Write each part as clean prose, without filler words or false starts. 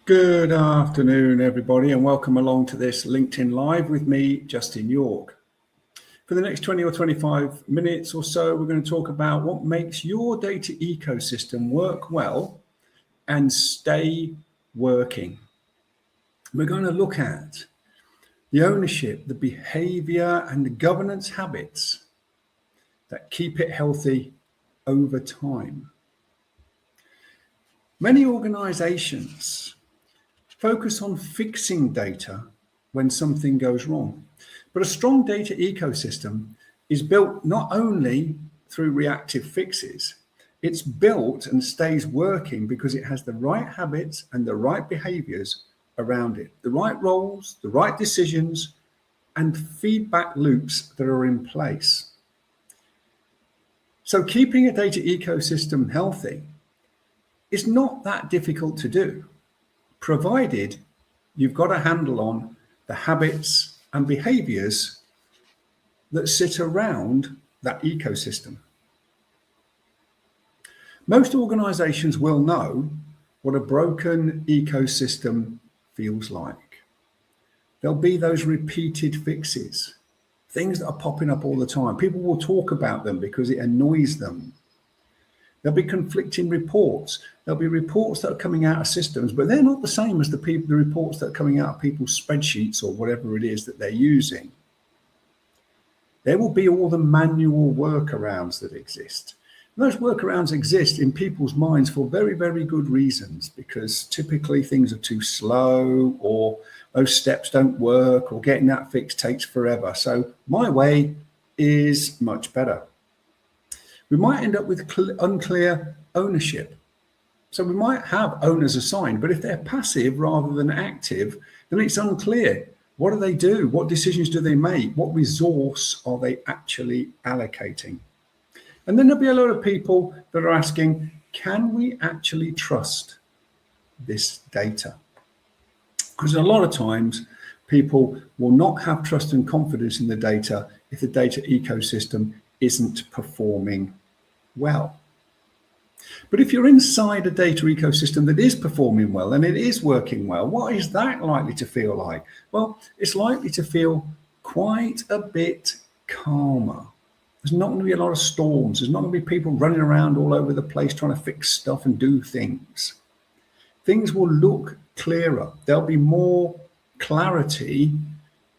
Good afternoon, everybody, and welcome along to this LinkedIn Live with me, Justin York. For the next 20 or 25 minutes or so, we're going to talk about what makes your data ecosystem work well and stay working. We're going to look at the ownership, the behavior, and the governance habits that keep it healthy over time. Many organizations focus on fixing data when something goes wrong. But a strong data ecosystem is built not only through reactive fixes, it's built and stays working because it has the right habits and the right behaviors around it, the right roles, the right decisions, and feedback loops that are in place. So keeping a data ecosystem healthy is not that difficult to do, provided you've got a handle on the habits and behaviors that sit around that ecosystem. Most organizations will know what a broken ecosystem feels like. There'll be those repeated fixes, things that are popping up all the time. People will talk about them because it annoys them. There'll be conflicting reports. There'll be reports that are coming out of systems, but they're not the same as the reports that are coming out of people's spreadsheets or whatever it is that they're using. There will be all the manual workarounds that exist. And those workarounds exist in people's minds for very, very good reasons, because typically things are too slow, or those steps don't work, or getting that fix takes forever. So my way is much better. We might end up with unclear ownership. So we might have owners assigned, but if they're passive rather than active, then it's unclear. What do they do? What decisions do they make? What resource are they actually allocating? And then there'll be a lot of people that are asking, can we actually trust this data? Because a lot of times people will not have trust and confidence in the data if the data ecosystem isn't performing well. But if you're inside a data ecosystem that is performing well and it is working well, what is that likely to feel like? Well, it's likely to feel quite a bit calmer. There's not going to be a lot of storms. There's not going to be people running around all over the place trying to fix stuff and do things. Things will look clearer. There'll be more clarity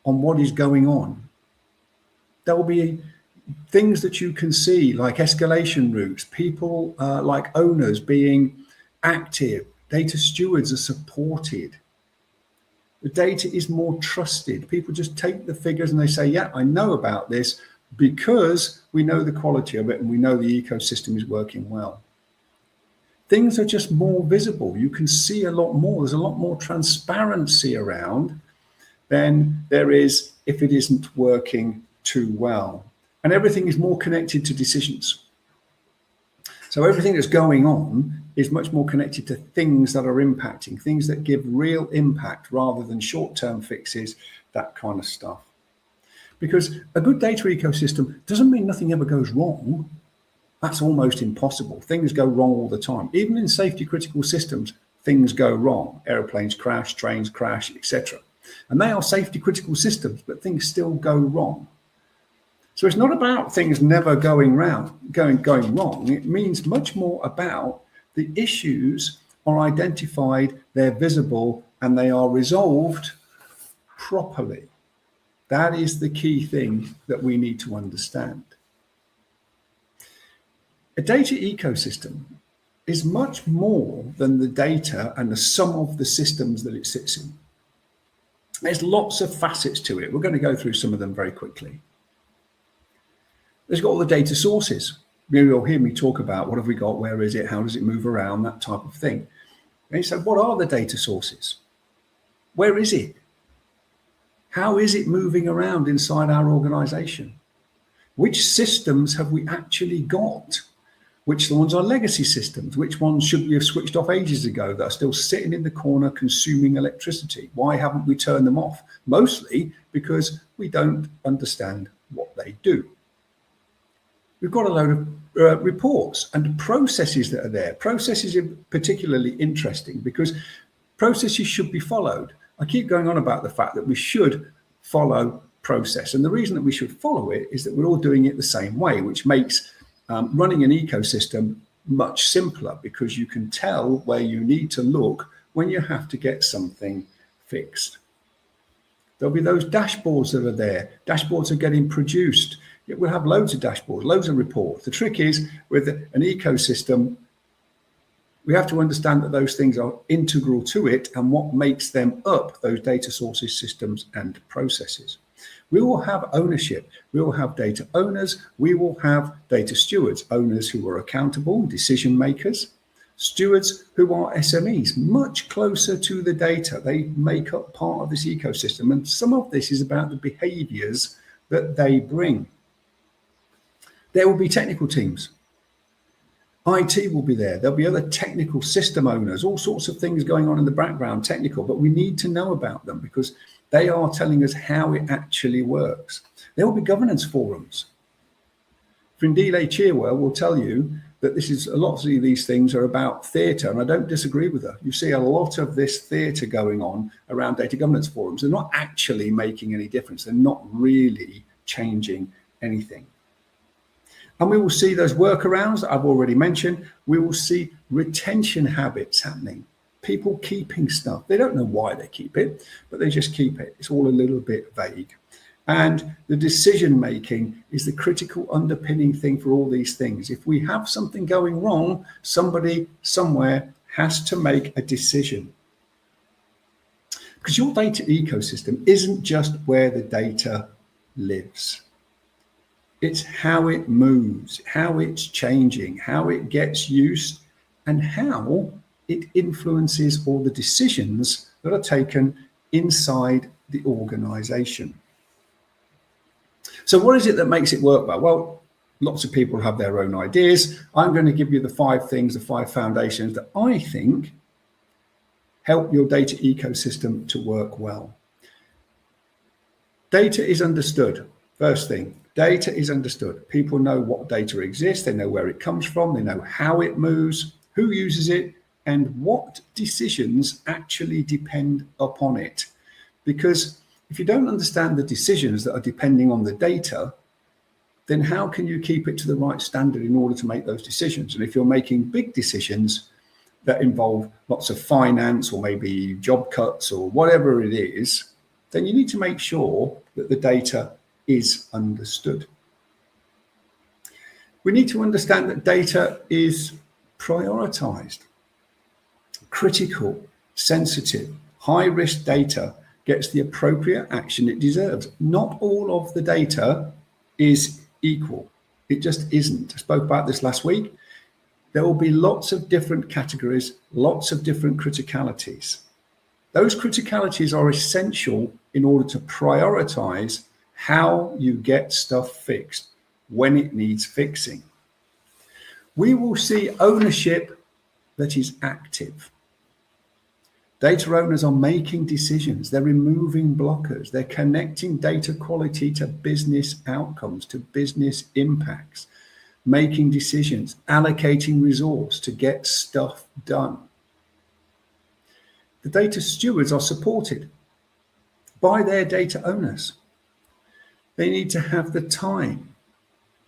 on what is going on. There will be things that you can see, like escalation routes, people like owners being active, data stewards are supported. The data is more trusted. People just take the figures and they say, yeah, I know about this because we know the quality of it and we know the ecosystem is working well. Things are just more visible. You can see a lot more. There's a lot more transparency around than there is if it isn't working too well. And everything is more connected to decisions. So everything that's going on is much more connected to things that are impacting, things that give real impact rather than short-term fixes, that kind of stuff. Because a good data ecosystem doesn't mean nothing ever goes wrong. That's almost impossible. Things go wrong all the time. Even in safety critical systems, things go wrong. Airplanes crash, trains crash, etc. And they are safety critical systems, but things still go wrong. So it's not about things never going wrong. It means much more about the issues are identified, they're visible, and they are resolved properly. That is the key thing that we need to understand. A data ecosystem is much more than the data and the sum of the systems that it sits in. There's lots of facets to it. We're going to go through some of them very quickly. There's got all the data sources. You'll hear me talk about what have we got, where is it, how does it move around, that type of thing. And so what are the data sources? Where is it? How is it moving around inside our organization? Which systems have we actually got? Which ones are legacy systems? Which ones should we have switched off ages ago that are still sitting in the corner consuming electricity? Why haven't we turned them off? Mostly because we don't understand what they do. We've got a load of reports and processes that are there. Processes are particularly interesting because Processes should be followed. I keep going on about the fact that we should follow process. And the reason that we should follow it is that we're all doing it the same way, which makes running an ecosystem much simpler, because you can tell where you need to look when you have to get something fixed. There'll be those dashboards that are there. Dashboards are getting produced. We'll have loads of dashboards, loads of reports. The trick is, with an ecosystem, we have to understand that those things are integral to it and what makes them up, those data sources, systems, and processes. We will have ownership. We will have data owners. We will have data stewards, owners who are accountable, decision makers, stewards who are SMEs, much closer to the data. They make up part of this ecosystem. And some of this is about the behaviors that they bring. There will be technical teams. IT will be there. There'll be other technical system owners, all sorts of things going on in the background, technical, but we need to know about them because they are telling us how it actually works. There will be governance forums. Frindile Chirwell will tell you that this is, a lot of these things are about theatre, and I don't disagree with her. You see a lot of this theatre going on around data governance forums. They're not actually making any difference. They're not really changing anything. And we will see those workarounds that I've already mentioned. We will see retention habits happening. People keeping stuff. They don't know why they keep it, but they just keep it. It's all a little bit vague. And the decision making is the critical underpinning thing for all these things. If we have something going wrong, somebody somewhere has to make a decision. Because your data ecosystem isn't just where the data lives. It's how it moves, how it's changing, how it gets used, and how it influences all the decisions that are taken inside the organization. So what is it that makes it work well? Well, lots of people have their own ideas. I'm going to give you the 5 things, the 5 foundations that I think help your data ecosystem to work well. Data is understood. First thing, data is understood. People know what data exists. They know where it comes from. They know how it moves, who uses it, and what decisions actually depend upon it. Because if you don't understand the decisions that are depending on the data, then how can you keep it to the right standard in order to make those decisions? And if you're making big decisions that involve lots of finance or maybe job cuts or whatever it is, then you need to make sure that the data is understood. We need to understand that data is prioritized, critical, sensitive, high-risk data gets the appropriate action it deserves. Not all of the data is equal. It just isn't. I spoke about this last week. There will be lots of different categories, lots of different criticalities. Those criticalities are essential in order to prioritize how you get stuff fixed when it needs fixing. We will see ownership that is active. Data owners are making decisions. They're removing blockers. They're connecting data quality to business outcomes, to business impacts, making decisions, allocating resource to get stuff done. The data stewards are supported by their data owners. They need to have the time.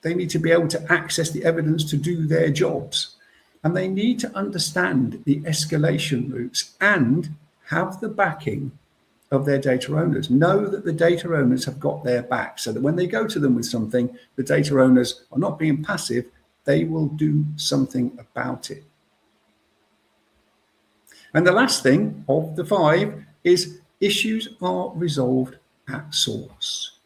They need to be able to access the evidence to do their jobs. And they need to understand the escalation routes and have the backing of their data owners. Know that the data owners have got their back so that when they go to them with something, the data owners are not being passive. They will do something about it. And the last thing of the 5 is issues are resolved at source.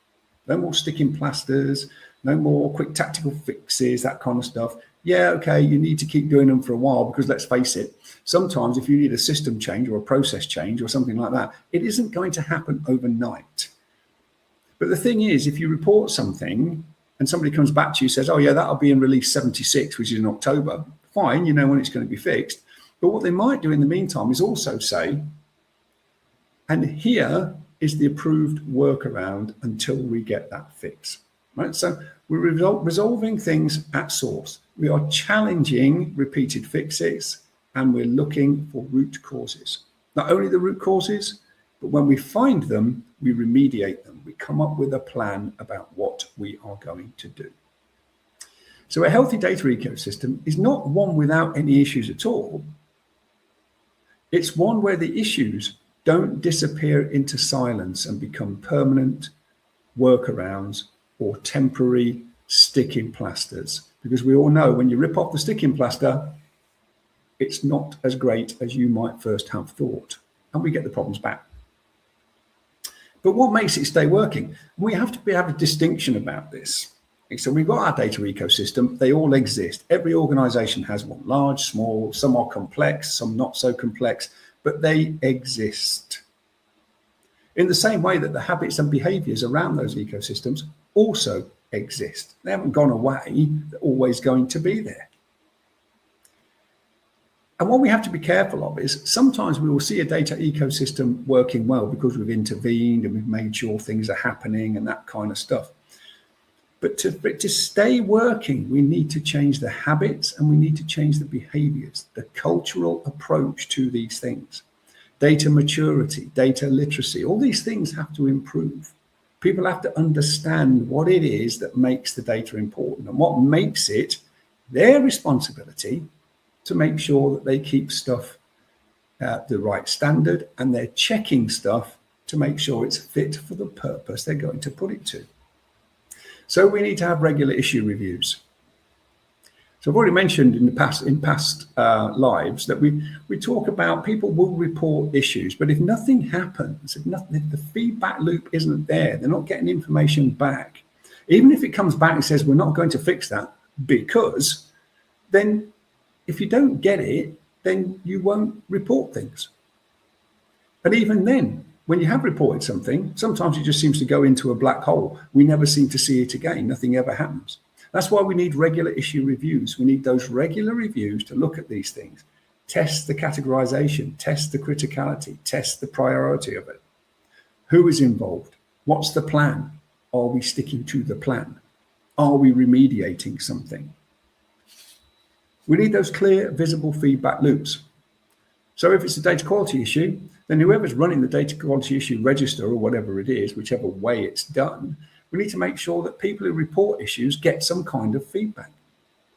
No more sticking plasters, no more quick tactical fixes, that kind of stuff. Yeah, okay, you need to keep doing them for a while because let's face it, sometimes if you need a system change or a process change or something like that, it isn't going to happen overnight. But the thing is, if you report something and somebody comes back to you and says, oh yeah, that'll be in release 76, which is in October, fine, you know when it's going to be fixed. But what they might do in the meantime is also say, and here is the approved workaround until we get that fix. Right? So we're resolving things at source. We are challenging repeated fixes and we're looking for root causes. Not only the root causes, but when we find them, we remediate them. We come up with a plan about what we are going to do. So a healthy data ecosystem is not one without any issues at all. It's one where the issues don't disappear into silence and become permanent workarounds or temporary sticking plasters. Because we all know when you rip off the sticking plaster, it's not as great as you might first have thought, and we get the problems back. But what makes it stay working? We have to have a distinction about this. So we've got our data ecosystem, they all exist. Every organization has one, large, small, some are complex, some not so complex, but they exist. In the same way that the habits and behaviors around those ecosystems also exist. They haven't gone away, they're always going to be there. And what we have to be careful of is sometimes we will see a data ecosystem working well because we've intervened and we've made sure things are happening and that kind of stuff. But for it to stay working, we need to change the habits and we need to change the behaviors, the cultural approach to these things. Data maturity, data literacy, all these things have to improve. People have to understand what it is that makes the data important and what makes it their responsibility to make sure that they keep stuff at the right standard and they're checking stuff to make sure it's fit for the purpose they're going to put it to. So we need to have regular issue reviews. So I've already mentioned in past lives that we talk about people will report issues, but if nothing happens, if the feedback loop isn't there, they're not getting information back. Even if it comes back and says we're not going to fix that because, then if you don't get it, then you won't report things. And even then, when you have reported something, sometimes it just seems to go into a black hole. We never seem to see it again. Nothing ever happens. That's why we need regular issue reviews. We need those regular reviews to look at these things, test the categorization, test the criticality, test the priority of it. Who is involved? What's the plan? Are we sticking to the plan? Are we remediating something? We need those clear, visible feedback loops. So if it's a data quality issue, then whoever's running the data quality issue register or whatever it is, whichever way it's done, we need to make sure that people who report issues get some kind of feedback.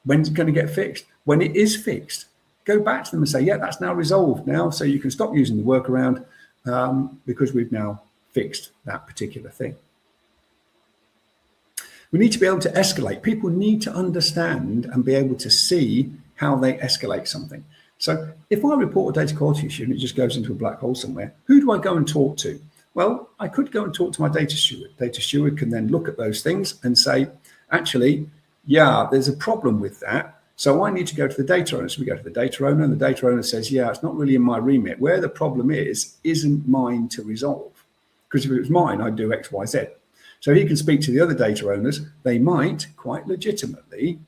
When's it going to get fixed? When it is fixed, go back to them and say, yeah, that's now resolved now, so you can stop using the workaround because we've now fixed that particular thing. We need to be able to escalate. People need to understand and be able to see how they escalate something. So if I report a data quality issue and it just goes into a black hole somewhere, who do I go and talk to? Well, I could go and talk to my data steward. Data steward can then look at those things and say, actually, yeah, there's a problem with that. So I need to go to the data owner. So we go to the data owner and the data owner says, yeah, it's not really in my remit. Where the problem isn't mine to resolve. Because if it was mine, I'd do X, Y, Z. So he can speak to the other data owners. They might quite legitimately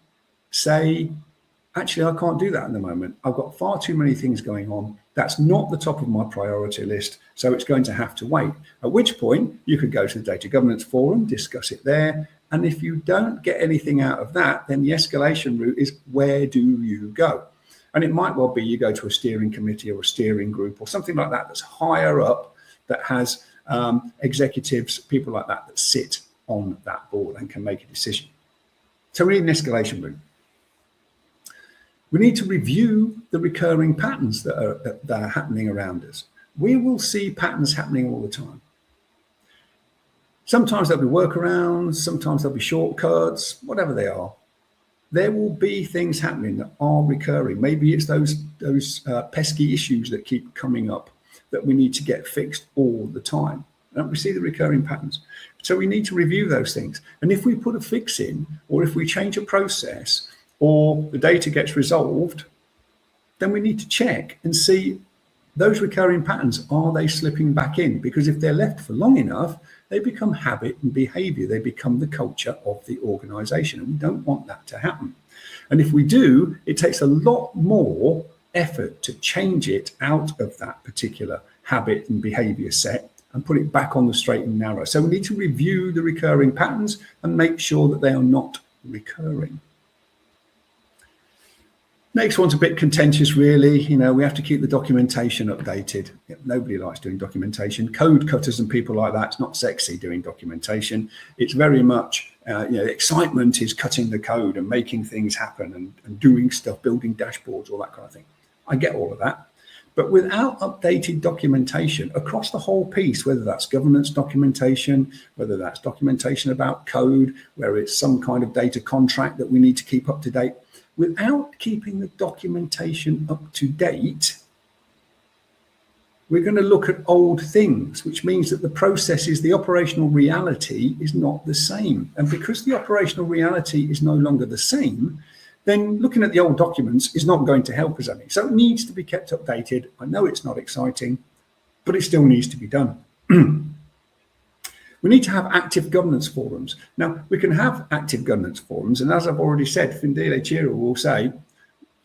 say, actually, I can't do that at the moment. I've got far too many things going on. That's not the top of my priority list, so it's going to have to wait. At which point, you could go to the Data Governance Forum, discuss it there. And if you don't get anything out of that, then the escalation route is where do you go? And it might well be you go to a steering committee or a steering group or something like that that's higher up, that has executives, people like that sit on that board and can make a decision. So we need an escalation route. We need to review the recurring patterns that are happening around us. We will see patterns happening all the time. Sometimes there'll be workarounds, sometimes there'll be shortcuts, whatever they are. There will be things happening that are recurring. Maybe it's those pesky issues that keep coming up that we need to get fixed all the time. And we see the recurring patterns. So we need to review those things. And if we put a fix in, or if we change a process, or the data gets resolved, then we need to check and see those recurring patterns, are they slipping back in? Because if they're left for long enough, they become habit and behavior. They become the culture of the organization. And we don't want that to happen. And if we do, it takes a lot more effort to change it out of that particular habit and behavior set and put it back on the straight and narrow. So we need to review the recurring patterns and make sure that they are not recurring. Next one's a bit contentious, really. You know, we have to keep the documentation updated. Nobody likes doing documentation. Code cutters and people like that, it's not sexy doing documentation. It's very much, excitement is cutting the code and making things happen and doing stuff, building dashboards, all that kind of thing. I get all of that. But without updated documentation across the whole piece, whether that's governance documentation, whether that's documentation about code, where it's some kind of data contract that we need to keep up to date, without keeping the documentation up to date, we're going to look at old things, which means that the processes, the operational reality is not the same. And because the operational reality is no longer the same, then looking at the old documents is not going to help us any. So it needs to be kept updated. I know it's not exciting, but it still needs to be done. We need to have active governance forums. Now, we can have active governance forums, and as I've already said, Findile Chira will say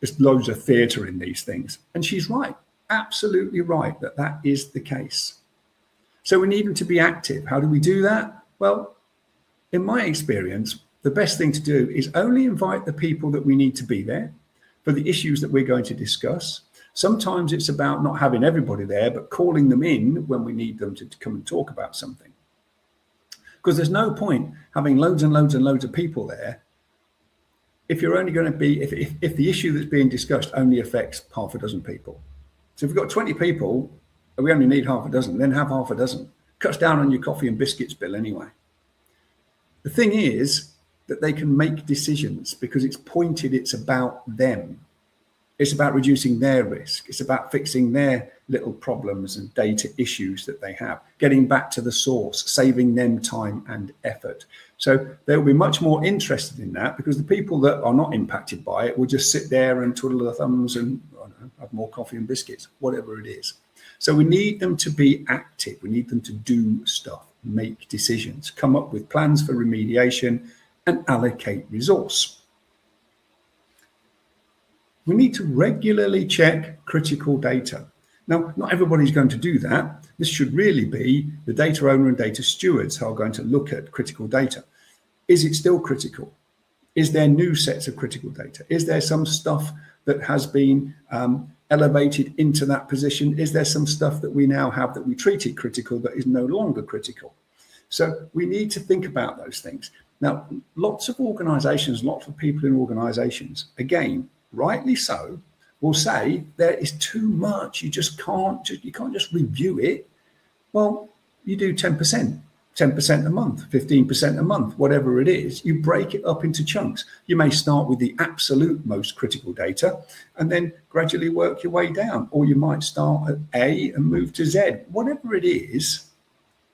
there's loads of theatre in these things. And she's right, absolutely right, that is the case. So we need them to be active. How do we do that? Well, in my experience, the best thing to do is only invite the people that we need to be there for the issues that we're going to discuss. Sometimes it's about not having everybody there, but calling them in when we need them to come and talk about something. Because there's no point having loads and loads and loads of people there if you're only going to be, if the issue that's being discussed only affects half a dozen people. So if we've got 20 people and we only need half a dozen, then have half a dozen. Cuts down on your coffee and biscuits bill anyway. The thing is that they can make decisions because it's pointed, it's about them. It's about reducing their risk. It's about fixing their little problems and data issues that they have, getting back to the source, saving them time and effort. So they'll be much more interested in that because the people that are not impacted by it will just sit there and twiddle their thumbs and have more coffee and biscuits, whatever it is. So we need them to be active. We need them to do stuff, make decisions, come up with plans for remediation and allocate resource. We need to regularly check critical data. Now, not everybody's going to do that. This should really be the data owner and data stewards who are going to look at critical data. Is it still critical? Is there new sets of critical data? Is there some stuff that has been elevated into that position? Is there some stuff that we now have that we treated critical that is no longer critical? So we need to think about those things. Now, lots of organizations, lots of people in organizations, again, rightly so, will say there is too much. You can't just review it. Well, you do 10% a month, 15% a month, whatever it is. You break it up into chunks. You may start with the absolute most critical data and then gradually work your way down. Or you might start at A and move to Z. Whatever it is,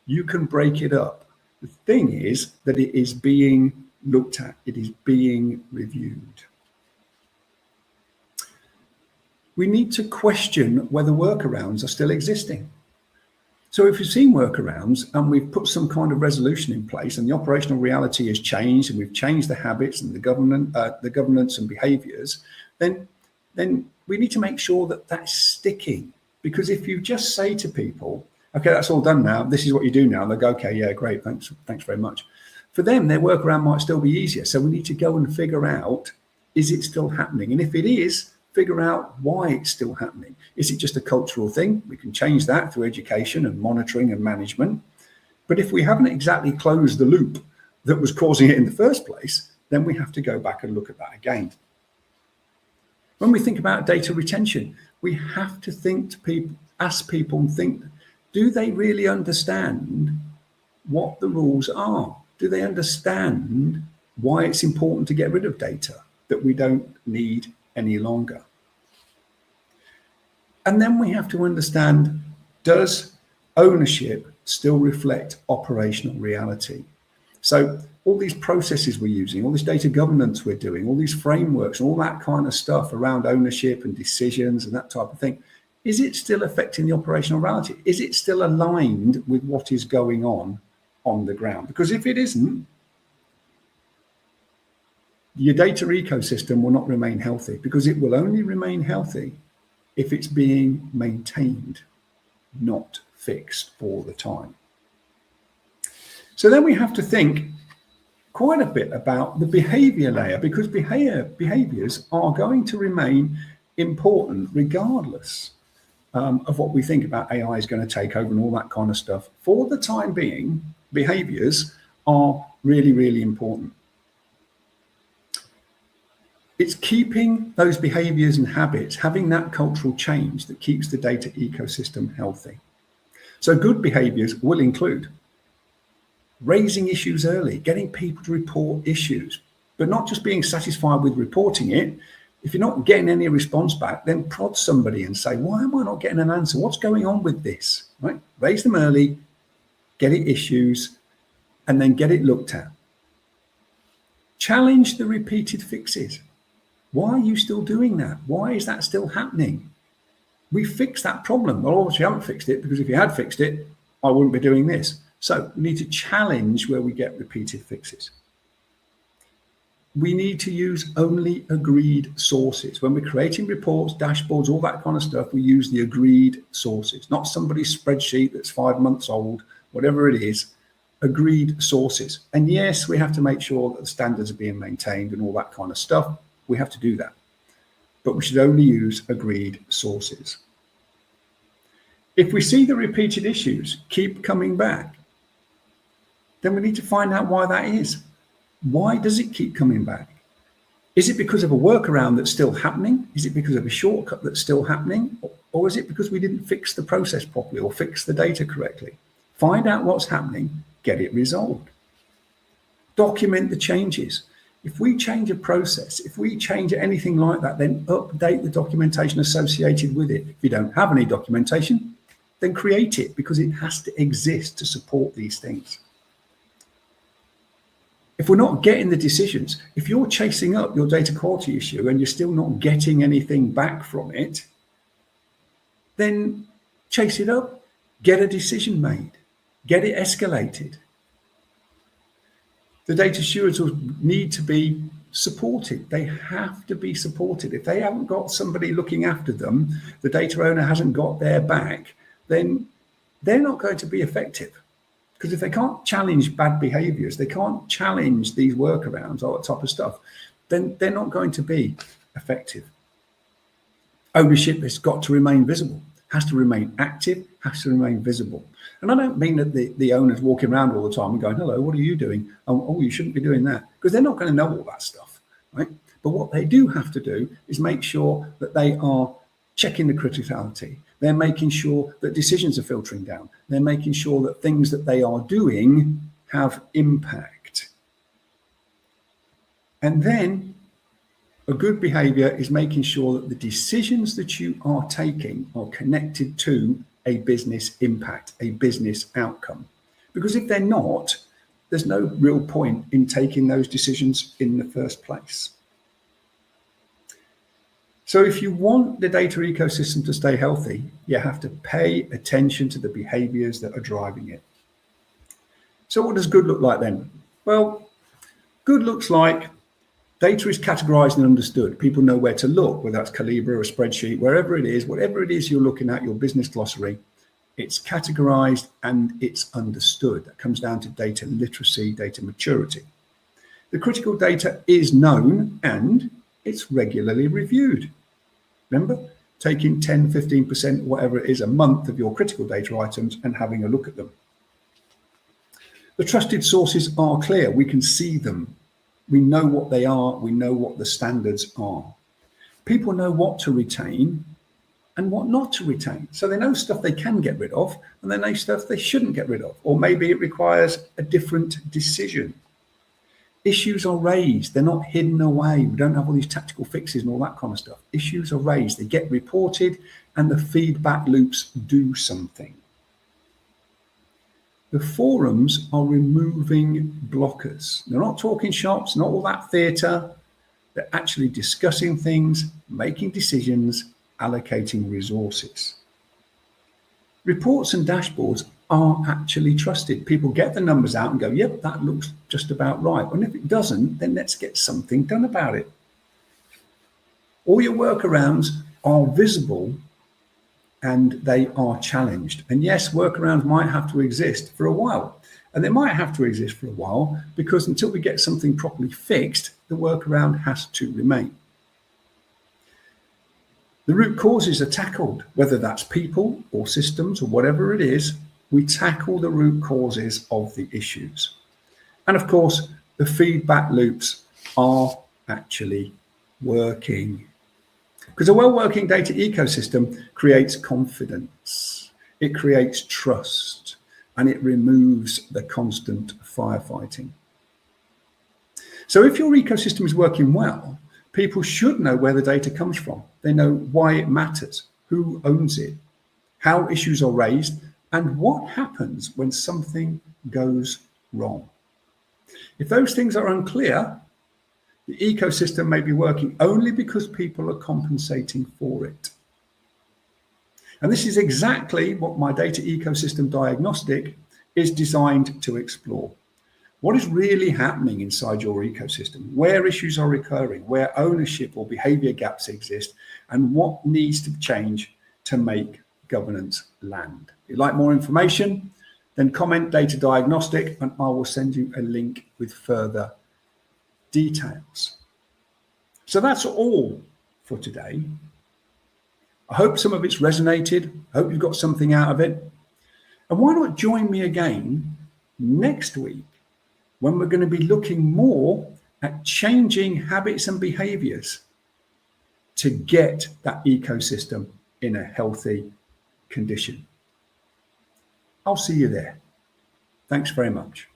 you can break it up. The thing is that it is being looked at. It is being reviewed. We need to question whether workarounds are still existing. So if we've seen workarounds and we've put some kind of resolution in place and the operational reality has changed and we've changed the habits and the governance and behaviors, then we need to make sure that that's sticking. Because if you just say to people, okay, that's all done now, this is what you do now, they'll go, okay, yeah, great, thanks very much. For them, their workaround might still be easier. So we need to go and figure out, is it still happening? And if it is, figure out why it's still happening. Is it just a cultural thing? We can change that through education and monitoring and management. But if we haven't exactly closed the loop that was causing it in the first place, then we have to go back and look at that again. When we think about data retention, we have to think to people, ask people and think, do they really understand what the rules are? Do they understand why it's important to get rid of data that we don't need any longer? And then we have to understand, does ownership still reflect operational reality? So all these processes we're using, all this data governance we're doing, all these frameworks, all that kind of stuff around ownership and decisions and that type of thing, is it still affecting the operational reality? Is it still aligned with what is going on the ground? Because if it isn't, your data ecosystem will not remain healthy, because it will only remain healthy if it's being maintained, not fixed all the time. So then we have to think, quite a bit about the behavior layer, because behaviors are going to remain important regardless of what we think about AI is going to take over and all that kind of stuff. For the time being, behaviors are really, really important. It's keeping those behaviors and habits, having that cultural change that keeps the data ecosystem healthy. So good behaviors will include raising issues early, getting people to report issues, but not just being satisfied with reporting it. If you're not getting any response back, then prod somebody and say, why am I not getting an answer? What's going on with this? Right? Raise them early, get it issues, and then get it looked at. Challenge the repeated fixes. Why are you still doing that? Why is that still happening? We fixed that problem. Well, obviously, I haven't fixed it, because if you had fixed it, I wouldn't be doing this. So we need to challenge where we get repeated fixes. We need to use only agreed sources. When we're creating reports, dashboards, all that kind of stuff, we use the agreed sources, not somebody's spreadsheet that's 5 months old, whatever it is, agreed sources. And yes, we have to make sure that the standards are being maintained and all that kind of stuff. We have to do that. But we should only use agreed sources. If we see the repeated issues keep coming back, then we need to find out why that is. Why does it keep coming back? Is it because of a workaround that's still happening? Is it because of a shortcut that's still happening? Or is it because we didn't fix the process properly or fix the data correctly? Find out what's happening, get it resolved. Document the changes. If we change a process, if we change anything like that, then update the documentation associated with it. If you don't have any documentation, then create it, because it has to exist to support these things. If we're not getting the decisions, if you're chasing up your data quality issue and you're still not getting anything back from it, then chase it up, get a decision made, get it escalated. The data stewards will need to be supported. They have to be supported. If they haven't got somebody looking after them, the data owner hasn't got their back, then they're not going to be effective. Because if they can't challenge bad behaviors, they can't challenge these workarounds, all that type of stuff, then they're not going to be effective. Ownership has got to remain visible, has to remain active, has to remain visible. And I don't mean that the owner's walking around all the time and going, hello, what are you doing? Oh, you shouldn't be doing that. Because they're not going to know all that stuff, right? But what they do have to do is make sure that they are checking the criticality. They're making sure that decisions are filtering down. They're making sure that things that they are doing have impact. And then a good behavior is making sure that the decisions that you are taking are connected to a business impact, a business outcome. Because if they're not, there's no real point in taking those decisions in the first place. So if you want the data ecosystem to stay healthy, you have to pay attention to the behaviors that are driving it. So what does good look like then? Well, good looks like data is categorized and understood. People know where to look, whether that's Calibra or a spreadsheet, wherever it is, whatever it is you're looking at, your business glossary, it's categorized and it's understood. That comes down to data literacy, data maturity. The critical data is known and it's regularly reviewed. Remember, taking 10, 15%, whatever it is, a month of your critical data items and having a look at them. The trusted sources are clear. We can see them. We know what they are. We know what the standards are. People know what to retain and what not to retain. So they know stuff they can get rid of and they know stuff they shouldn't get rid of. Or maybe it requires a different decision. Issues are raised. They're not hidden away. We don't have all these tactical fixes and all that kind of stuff. Issues are raised. They get reported and the feedback loops do something. The forums are removing blockers. They're not talking shops, not all that theatre. They're actually discussing things, making decisions, allocating resources. Reports and dashboards are actually trusted. People get the numbers out and go, yep, that looks just about right. And if it doesn't, then let's get something done about it. All your workarounds are visible and they are challenged. And yes, workarounds might have to exist for a while. And they might have to exist for a while because until we get something properly fixed, the workaround has to remain. The root causes are tackled, whether that's people or systems or whatever it is, we tackle the root causes of the issues. And of course, the feedback loops are actually working. Because a well-working data ecosystem creates confidence, it creates trust, and it removes the constant firefighting. So if your ecosystem is working well, people should know where the data comes from. They know why it matters, who owns it, how issues are raised, and what happens when something goes wrong. If those things are unclear, the ecosystem may be working only because people are compensating for it. And this is exactly what my data ecosystem diagnostic is designed to explore. What is really happening inside your ecosystem, where issues are recurring, where ownership or behavior gaps exist, and what needs to change to make governance land. If you'd like more information, then comment data diagnostic and I will send you a link with further details. So that's all for today. I hope some of it's resonated. I hope you've got something out of it. And why not join me again next week when we're going to be looking more at changing habits and behaviors to get that ecosystem in a healthy condition. I'll see you there. Thanks very much.